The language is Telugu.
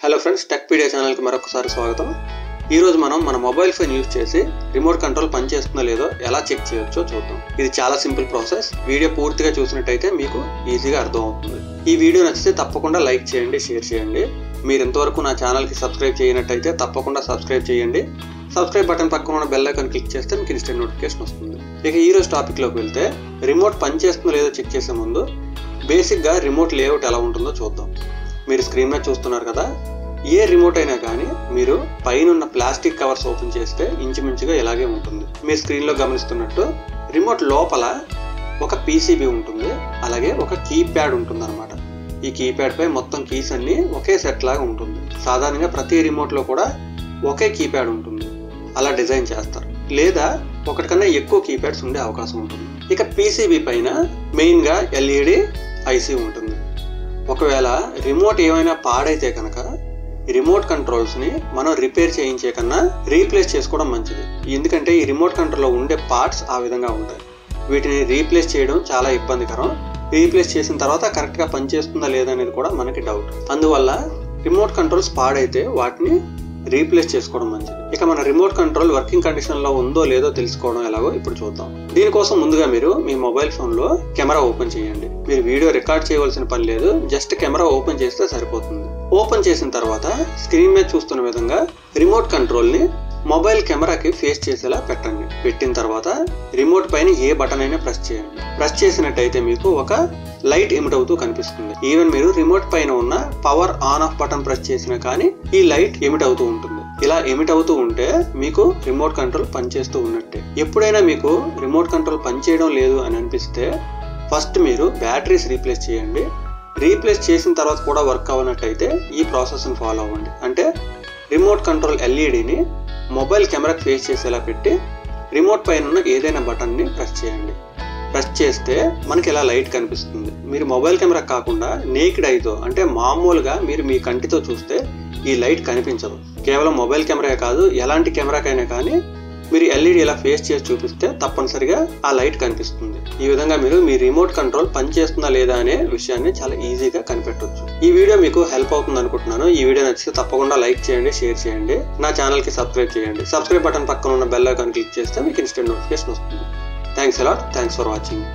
హలో ఫ్రెండ్స్, టెక్పీడియా ఛానల్కి మరొకసారి స్వాగతం. ఈరోజు మనం మన మొబైల్ ఫోన్ యూజ్ చేసి రిమోట్ కంట్రోల్ పనిచేస్తుందో లేదో ఎలా చెక్ చేయొచ్చో చూద్దాం. ఇది చాలా సింపుల్ ప్రాసెస్. వీడియో పూర్తిగా చూసినట్టయితే మీకు ఈజీగా అర్థం అవుతుంది. ఈ వీడియో నచ్చితే తప్పకుండా లైక్ చేయండి, షేర్ చేయండి. మీరు ఇంతవరకు నా ఛానల్కి సబ్స్క్రైబ్ చేయనట్టయితే తప్పకుండా సబ్స్క్రైబ్ చేయండి. సబ్స్క్రైబ్ బటన్ పక్కన ఉన్న బెల్ ఐకాన్ క్లిక్ చేస్తే మీకు ఇన్స్టెంట్ నోటిఫికేషన్ వస్తుంది. ఇక ఈరోజు టాపిక్లోకి వెళ్తే, రిమోట్ పనిచేస్తుందో లేదో చెక్ చేసే ముందు బేసిక్గా రిమోట్ లేఅవుట్ ఎలా ఉంటుందో చూద్దాం. మీరు స్క్రీన్ మీద చూస్తున్నారు కదా, ఏ రిమోట్ అయినా కానీ మీరు పైన ప్లాస్టిక్ కవర్స్ ఓపెన్ చేస్తే ఇంచుమించుగా ఇలాగే ఉంటుంది. మీరు స్క్రీన్లో గమనిస్తున్నట్టు రిమోట్ లోపల ఒక పీసీబీ ఉంటుంది, అలాగే ఒక కీప్యాడ్ ఉంటుంది అనమాట. ఈ కీప్యాడ్ పై మొత్తం కీస్ అన్ని ఒకే సెట్ లాగా ఉంటుంది. సాధారణంగా ప్రతి రిమోట్లో కూడా ఒకే కీప్యాడ్ ఉంటుంది, అలా డిజైన్ చేస్తారు. లేదా ఒకటి కన్నా ఎక్కువ కీప్యాడ్స్ ఉండే అవకాశం ఉంటుంది. ఇక పీసీబీ పైన మెయిన్గా ఎల్ఈడి ఐసీ ఉంటుంది. ఒకవేళ రిమోట్ ఏమైనా పాడైతే కనుక రిమోట్ కంట్రోల్స్ని మనం రిపేర్ చేయించే కన్నా రీప్లేస్ చేసుకోవడం మంచిది. ఎందుకంటే ఈ రిమోట్ కంట్రోల్లో ఉండే పార్ట్స్ ఆ విధంగా ఉంటాయి. వీటిని రీప్లేస్ చేయడం చాలా ఇబ్బందికరం. రీప్లేస్ చేసిన తర్వాత కరెక్ట్గా పనిచేస్తుందా లేదా అనేది కూడా మనకి డౌట్. అందువల్ల రిమోట్ కంట్రోల్స్ పాడైతే వాటిని రీప్లేస్ చేసుకోవడం మంచిది. ఇక మన రిమోట్ కంట్రోల్ వర్కింగ్ కండిషన్ లో ఉందో లేదో తెలుసుకోవడం ఎలాగో ఇప్పుడు చూద్దాం. దీనికోసం ముందుగా మీరు మీ మొబైల్ ఫోన్ లో కెమెరా ఓపెన్ చేయండి. మీరు వీడియో రికార్డ్ చేయవలసిన పని లేదు, జస్ట్ కెమెరా ఓపెన్ చేస్తే సరిపోతుంది. ఓపెన్ చేసిన తర్వాత స్క్రీన్ మీద చూస్తున్న విధంగా రిమోట్ కంట్రోల్ ని మొబైల్ కెమెరాకి ఫేస్ చేసేలా పెట్టండి. పెట్టిన తర్వాత రిమోట్ పైన ఏ బటన్ అయినా ప్రెస్ చేయండి. ప్రెస్ చేసినట్టయితే మీకు ఒక లైట్ ఎమిట్ అవుతూ కనిపిస్తుంది. ఈవెన్ మీరు రిమోట్ పైన ఉన్న power on off button press చేసినా కానీ ఈ లైట్ ఎమిట్ అవుతూ ఉంటుంది. ఇలా ఎమిట్ అవుతూ ఉంటే మీకు రిమోట్ కంట్రోల్ పనిచేస్తూ ఉన్నట్టే. ఎప్పుడైనా మీకు రిమోట్ కంట్రోల్ పనిచేయడం లేదు అని అనిపిస్తే ఫస్ట్ మీరు బ్యాటరీస్ రీప్లేస్ చేయండి. రీప్లేస్ చేసిన తర్వాత కూడా వర్క్ అవ్వనట్టయితే ఈ ప్రాసెస్ని ఫాలో అవ్వండి. అంటే రిమోట్ కంట్రోల్ ఎల్ఈడిని మొబైల్ కెమెరాకి ఫేస్ చేసేలా పెట్టి రిమోట్ పైన ఉన్న ఏదైనా బటన్ని ప్రెస్ చేయండి. ప్రెస్ చేస్తే మనకి ఇలా లైట్ కనిపిస్తుంది. మీరు మొబైల్ కెమెరా కాకుండా నేకిడ్ ఐతో, అంటే మామూలుగా మీరు మీ కంటితో చూస్తే ఈ లైట్ కనిపించదు. కేవలం మొబైల్ కెమెరా కాదు, ఎలాంటి కెమెరాకైనా కానీ మీరు ఎల్ఈడి ఇలా ఫేస్ చేసి చూపిస్తే తప్పనిసరిగా ఆ లైట్ కనిపిస్తుంది. ఈ విధంగా మీరు మీ రిమోట్ కంట్రోల్ పనిచేస్తుందా లేదా అనే విషయాన్ని చాలా ఈజీగా కనిపెట్టవచ్చు. ఈ వీడియో మీకు హెల్ప్ అవుతుంది అనుకుంటున్నాను. ఈ వీడియో నచ్చితే తప్పకుండా లైక్ చేయండి, షేర్ చేయండి, నా ఛానల్ కి సబ్స్క్రైబ్ చేయండి. సబ్స్క్రైబ్ బటన్ పక్కన ఉన్న బెల్ ఐకాన్ క్లిక్ చేస్తే మీకు ఇన్స్టెంట్ నోటిఫికేషన్ వస్తుంది. Thanks a lot. Thanks for watching.